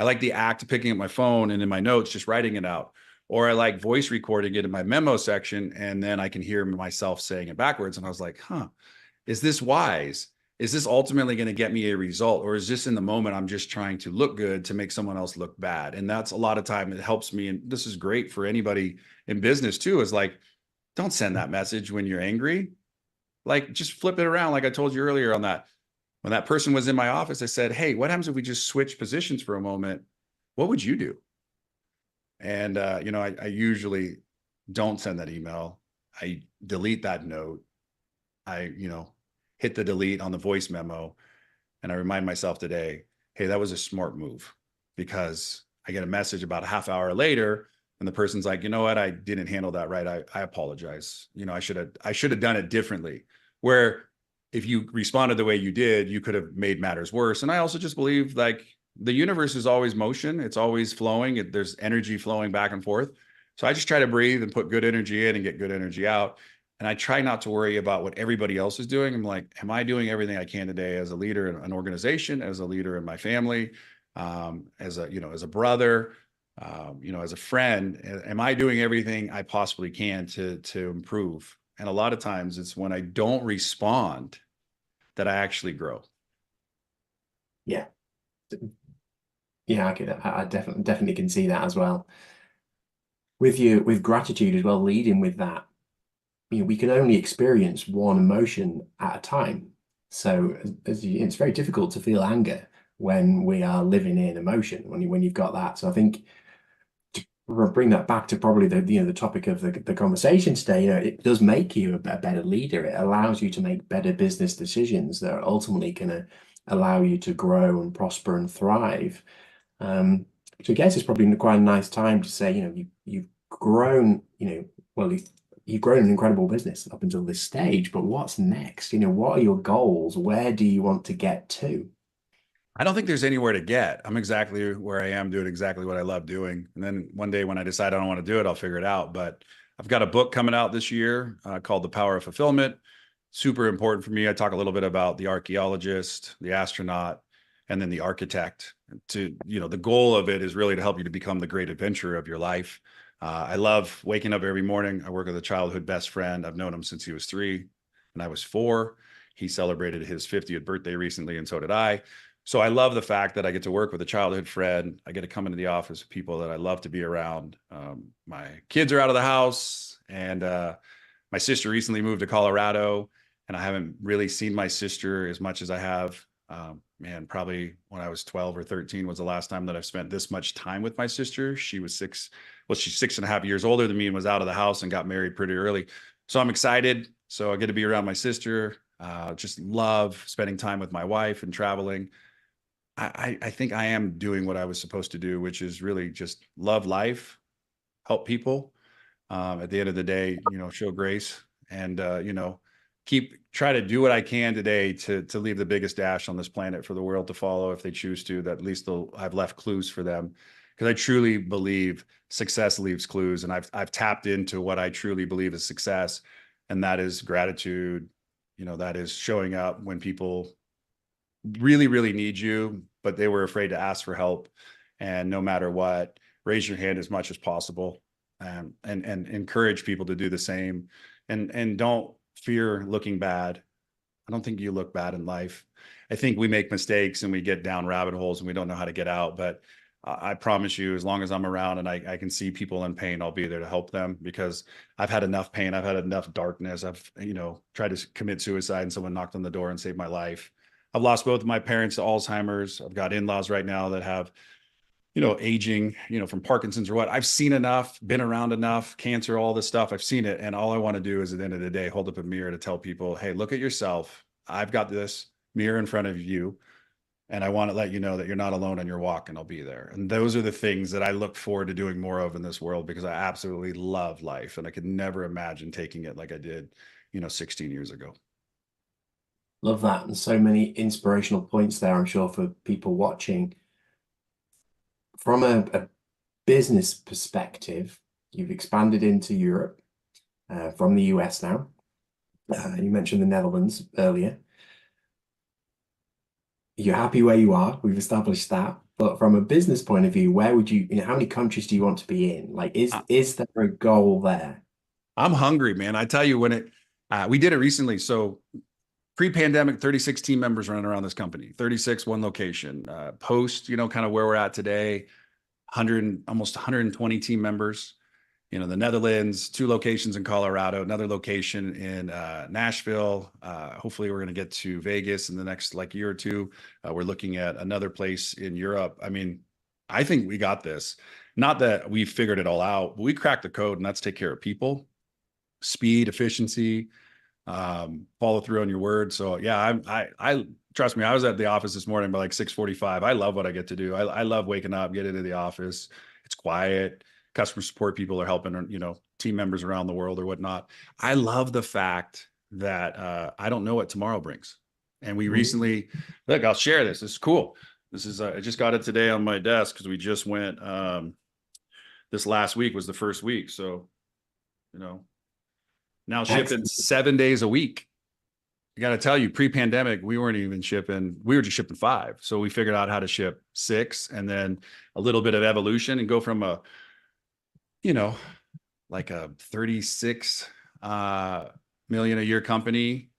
I like the act of picking up my phone and in my notes, just writing it out. Or I like voice recording it in my memo section, and then I can hear myself saying it backwards. And I was like, is this wise? Is this ultimately going to get me a result? Or is this in the moment I'm just trying to look good to make someone else look bad? And that's a lot of time it helps me. And this is great for anybody in business too, is like, don't send that message when you're angry. Like just flip it around. Like I told you earlier on that. When that person was in my office, I said, hey, what happens if we just switch positions for a moment? What would you do? And, I usually don't send that email. I delete that note. I, hit the delete on the voice memo. And I remind myself today, hey, that was a smart move, because I get a message about a half hour later and the person's like, you know what, I didn't handle that right. I apologize. I should have done it differently. Where if you responded the way you did, you could have made matters worse. And I also just believe like the universe is always motion. It's always flowing. There's energy flowing back and forth. So I just try to breathe and put good energy in and get good energy out. And I try not to worry about what everybody else is doing. I'm like, am I doing everything I can today as a leader in an organization, as a leader in my family, as a brother, as a friend? Am I doing everything I possibly can to improve? And a lot of times it's when I don't respond that I actually grow. Yeah. Yeah, I definitely can see that as well. With gratitude as well, leading with that, we can only experience one emotion at a time. So it's very difficult to feel anger when we are living in emotion, when you've got that. So I think to bring that back to probably the topic of the conversation today, it does make you a better leader. It allows you to make better business decisions that are ultimately going to allow you to grow and prosper and thrive. So I guess it's probably quite a nice time to say, you've grown, well, you've grown an incredible business up until this stage, but what's next? What are your goals? Where do you want to get to? I don't think there's anywhere to get. I'm exactly where I am, doing exactly what I love doing. And then one day when I decide I don't want to do it, I'll figure it out. But I've got a book coming out this year called The Power of Fulfillment. Super important for me. I talk a little bit about the archaeologist, the astronaut, and then the architect. The goal of it is really to help you to become the great adventurer of your life. I love waking up every morning. I work with a childhood best friend. I've known him since he was 3 and I was 4. He celebrated his 50th birthday recently, and so did I. So I love the fact that I get to work with a childhood friend. I get to come into the office with people that I love to be around. My kids are out of the house, and my sister recently moved to Colorado, and I haven't really seen my sister as much as I have. Probably when I was 12 or 13 was the last time that I've spent this much time with my sister. She was she's 6.5 years older than me and was out of the house and got married pretty early. So I'm excited. So I get to be around my sister. Just love spending time with my wife and traveling. I think I am doing what I was supposed to do, which is really just love life, help people. At the end of the day, show grace and, try to do what I can today to leave the biggest dash on this planet for the world to follow if they choose to, that at least I've left clues for them. Because I truly believe success leaves clues. And I've tapped into what I truly believe is success. And that is gratitude. That is showing up when people really, really need you, but they were afraid to ask for help. And no matter what, raise your hand as much as possible, and encourage people to do the same. And don't fear looking bad. I don't think you look bad in life. I think we make mistakes and we get down rabbit holes and we don't know how to get out. But I promise you, as long as I'm around and I can see people in pain, I'll be there to help them, because I've had enough pain. I've had enough darkness. I've, tried to commit suicide and someone knocked on the door and saved my life. I've lost both of my parents to Alzheimer's. I've got in-laws right now that have, aging, from Parkinson's or what. I've seen enough, been around enough, cancer, all this stuff. I've seen it. And all I want to do is at the end of the day, hold up a mirror to tell people, hey, look at yourself. I've got this mirror in front of you. And I want to let you know that you're not alone on your walk, and I'll be there. And those are the things that I look forward to doing more of in this world, because I absolutely love life. And I could never imagine taking it like I did, 16 years ago. Love that. And so many inspirational points there, I'm sure, for people watching. From a business perspective, you've expanded into Europe from the US now. You mentioned the Netherlands earlier. You're happy where you are. We've established that. But from a business point of view, where would how many countries do you want to be in? Like, is there a goal there? I'm hungry, man. I tell you, we did it recently. So pre-pandemic, 36 team members running around this company, 36, one location. Post, kind of where we're at today, almost 120 team members. The Netherlands, 2 locations in Colorado, another location in Nashville. Hopefully we're going to get to Vegas in the next year or two. We're looking at another place in Europe. I mean, I think we got this. Not that we figured it all out, but we cracked the code, and that's take care of people, speed, efficiency, follow through on your word. So yeah, I trust me. I was at the office this morning by 6:45. I love what I get to do. I love waking up, get into the office. It's quiet. customer support people are helping, team members around the world or whatnot. I love the fact that I don't know what tomorrow brings. And we recently, look, I'll share this. This is cool. This is, I just got it today on my desk because we just went, this last week was the first week. So, now shipping Excellent. 7 days a week. I got to tell you, pre-pandemic, we weren't even shipping. We were just shipping 5. So we figured out how to ship 6, and then a little bit of evolution and go from like a 36 million a year company.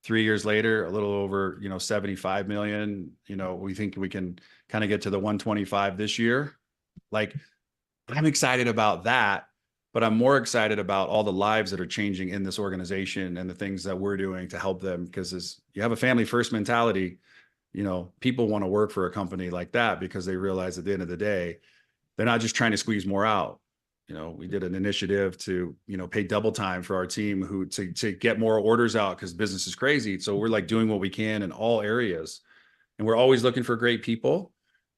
3 years later, a little over, 75 million. We think we can kind of get to the 125 this year. Like, I'm excited about that. But I'm more excited about all the lives that are changing in this organization and the things that we're doing to help them. Because as you have a family first mentality, people want to work for a company like that because they realize at the end of the day, they're not just trying to squeeze more out. We did an initiative to, pay double time for our team to get more orders out because business is crazy. So we're like doing what we can in all areas, and we're always looking for great people.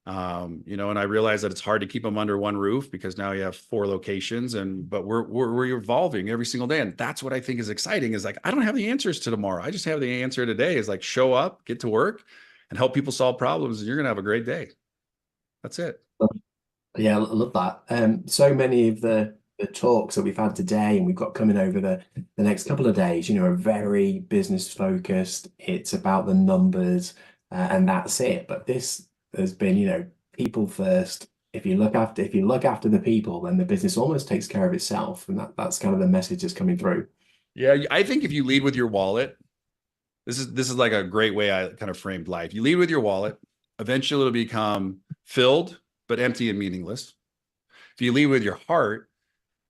And I realize that it's hard to keep them under one roof because now you have 4 locations, but we're evolving every single day. And that's what I think is exciting, is like, I don't have the answers to tomorrow. I just have the answer today, is like, show up, get to work, and help people solve problems. And you're going to have a great day. That's it. Yeah, I love that. So many of the talks that we've had today and we've got coming over the next couple of days, are very business focused. It's about the numbers, and that's it. But this has been, people first. If you look after the people, then the business almost takes care of itself. And that's kind of the message that's coming through. Yeah, I think if you lead with your wallet, this is like a great way I kind of framed life. You lead with your wallet, eventually it'll become filled, but empty and meaningless. If you lead with your heart,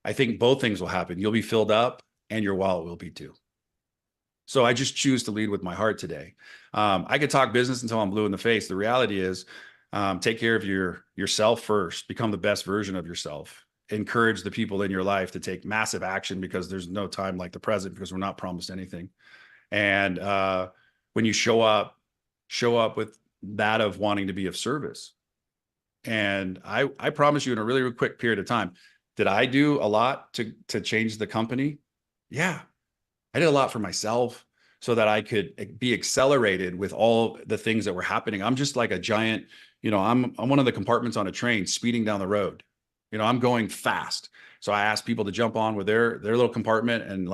I think both things will happen. You'll be filled up and your wallet will be too. So I just choose to lead with my heart today. I could talk business until I'm blue in the face. The reality is, take care of yourself first, become the best version of yourself, encourage the people in your life to take massive action, because there's no time like the present, because we're not promised anything. And when you show up with that of wanting to be of service. And I promise you, in a really, really quick period of time, did I do a lot to change the company? Yeah. I did a lot for myself so that I could be accelerated with all the things that were happening. I'm just like a giant, I'm one of the compartments on a train speeding down the road. I'm going fast. So I asked people to jump on with their little compartment and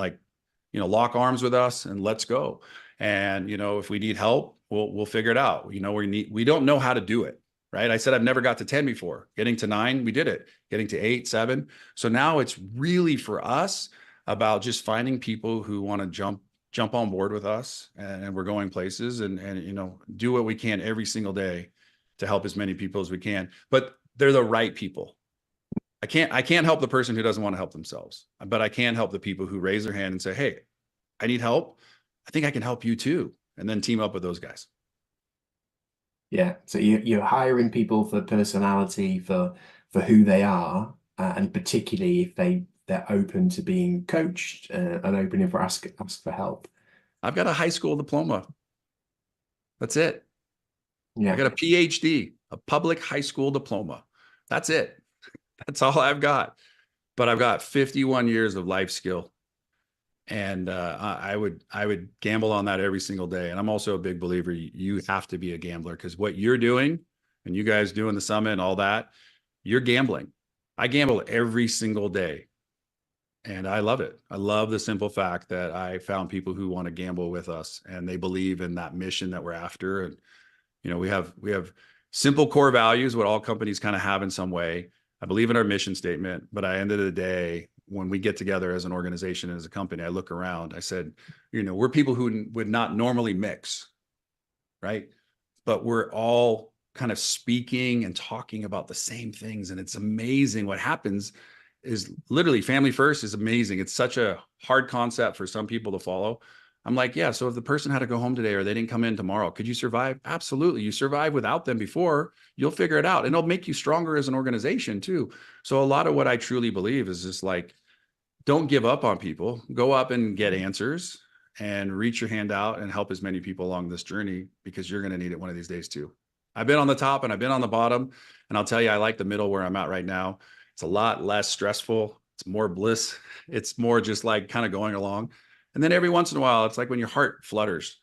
lock arms with us and let's go. And, if we need help, we'll figure it out. We don't know how to do it. Right. I said, I've never got to 10 before. Getting to 9, we did it. Getting to 8, 7. So now it's really for us about just finding people who want to jump on board with us, and we're going places and do what we can every single day to help as many people as we can. But they're the right people. I can't help the person who doesn't want to help themselves, but I can help the people who raise their hand and say, hey, I need help. I think I can help you too. And then team up with those guys. Yeah. So you're hiring people for personality, for who they are, and particularly if they're open to being coached, and open for ask for help. I've got a high school diploma. That's it. Yeah. I got a PhD, a public high school diploma. That's it. That's all I've got. But I've got 51 years of life skill. And I would gamble on that every single day. And I'm also a big believer, you have to be a gambler, because what you're doing and you guys doing the summit and all that, you're gambling. I gamble every single day. And I love it. I love the simple fact that I found people who want to gamble with us and they believe in that mission that we're after. And, we have simple core values, what all companies kind of have in some way. I believe in our mission statement, but at the end of the day, when we get together as an organization, as a company, I look around, I said, we're people who would not normally mix, right? But we're all kind of speaking and talking about the same things. And it's amazing what happens is literally family first is amazing. It's such a hard concept for some people to follow. I'm like, yeah, so if the person had to go home today or they didn't come in tomorrow, could you survive? Absolutely. You survived without them before, you'll figure it out. And it'll make you stronger as an organization too. So a lot of what I truly believe is just like, don't give up on people. Go up and get answers and reach your hand out and help as many people along this journey, because you're going to need it one of these days too. I've been on the top and I've been on the bottom, and I'll tell you, I like the middle where I'm at right now. It's It's a lot less stressful. It's more bliss. It's more just like kind of going along. And then every once in a while, it's like when your heart flutters,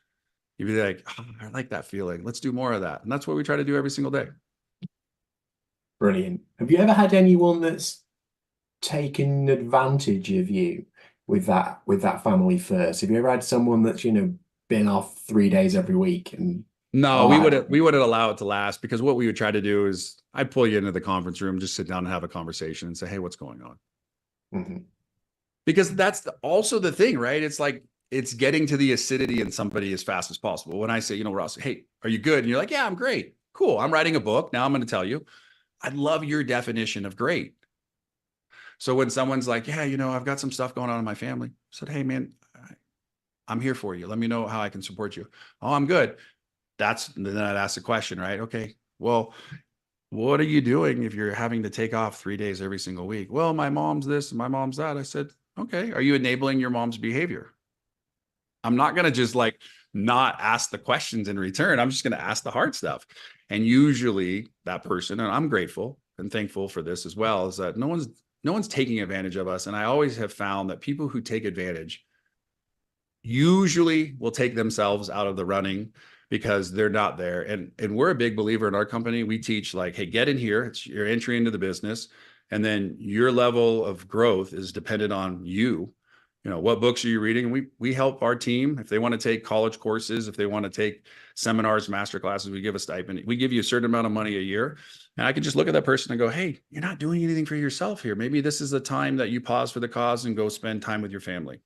you'd be like, oh, I like that feeling. Let's do more of that. And that's what we try to do every single day. Brilliant. Have you ever had anyone that's taken advantage of you with that family first? Have you ever had someone that's, been off 3 days every week and No, oh, we wouldn't allow it to last, because what we would try to do is I'd pull you into the conference room, just sit down and have a conversation and say, hey, what's going on? Mhm. Because that's also the thing, right? It's like, it's getting to the acidity in somebody as fast as possible. When I say, Ross, hey, are you good? And you're like, yeah, I'm great. Cool. I'm writing a book. Now I'm going to tell you, I love your definition of great. So when someone's like, yeah, I've got some stuff going on in my family, I said, hey, man, I'm here for you. Let me know how I can support you. Oh, I'm good. Then I'd ask the question, right? Okay, well, what are you doing if you're having to take off 3 days every single week? Well, my mom's this and my mom's that. I said, okay, are you enabling your mom's behavior? I'm not going to just like not ask the questions in return. I'm just going to ask the hard stuff. And usually that person, and I'm grateful and thankful for this as well, is that no one's taking advantage of us. And I always have found that people who take advantage usually will take themselves out of the running because they're not there. And we're a big believer in our company. We teach like, hey, get in here. It's your entry into the business. And then your level of growth is dependent on you. What books are you reading? And we help our team if they want to take college courses, if they want to take seminars, master classes, we give a stipend. We give you a certain amount of money a year. And I can just look at that person and go, hey, you're not doing anything for yourself here. Maybe this is the time that you pause for the cause and go spend time with your family.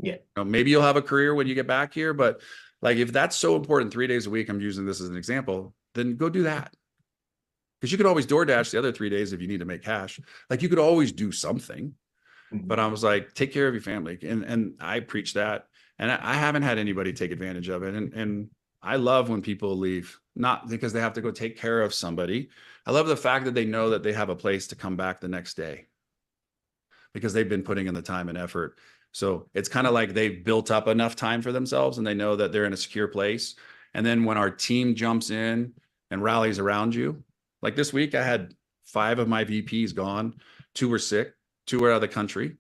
Yeah. Maybe you'll have a career when you get back here, but like if that's so important, 3 days a week, I'm using this as an example, then go do that. Because you could always DoorDash the other 3 days if you need to make cash. Like you could always do something. Mhm. But I was like, take care of your family. And I preach that. And I haven't had anybody take advantage of it. And I love when people leave, not because they have to go take care of somebody. I love the fact that they know that they have a place to come back the next day because they've been putting in the time and effort. So it's kind of like they've built up enough time for themselves and they know that they're in a secure place. And then when our team jumps in and rallies around you, like this week, I had 5 of my VPs gone, 2 were sick, 2 were out of the country.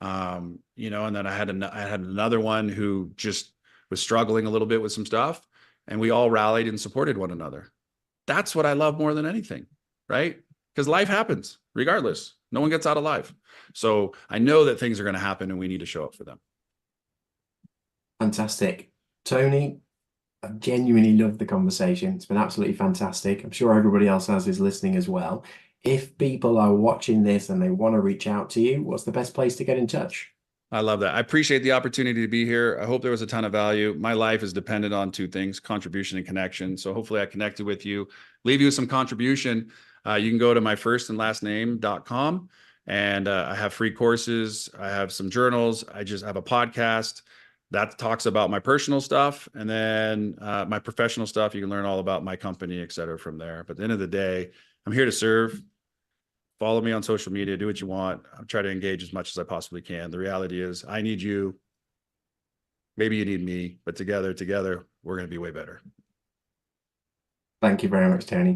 And then I had another one who just was struggling a little bit with some stuff, and we all rallied and supported one another. That's what I love more than anything, right? Because life happens regardless. No one gets out alive. So I know that things are going to happen and we need to show up for them. Fantastic. Tony, I've genuinely loved the conversation. It's been absolutely fantastic. I'm sure everybody else has is listening as well. If people are watching this and they want to reach out to you, what's the best place to get in touch? I love that. I appreciate the opportunity to be here. I hope there was a ton of value. My life is dependent on 2 things, contribution and connection. So hopefully I connected with you, leave you with some contribution. You can go to my first and last name.com and I have free courses. I have some journals. I just have a podcast that talks about my personal stuff. And then my professional stuff, you can learn all about my company, et cetera, from there. But at the end of the day, I'm here to serve. Follow me on social media, do what you want. I'll try to engage as much as I possibly can. The reality is I need you. Maybe you need me, but together, we're going to be way better. Thank you very much, Tony.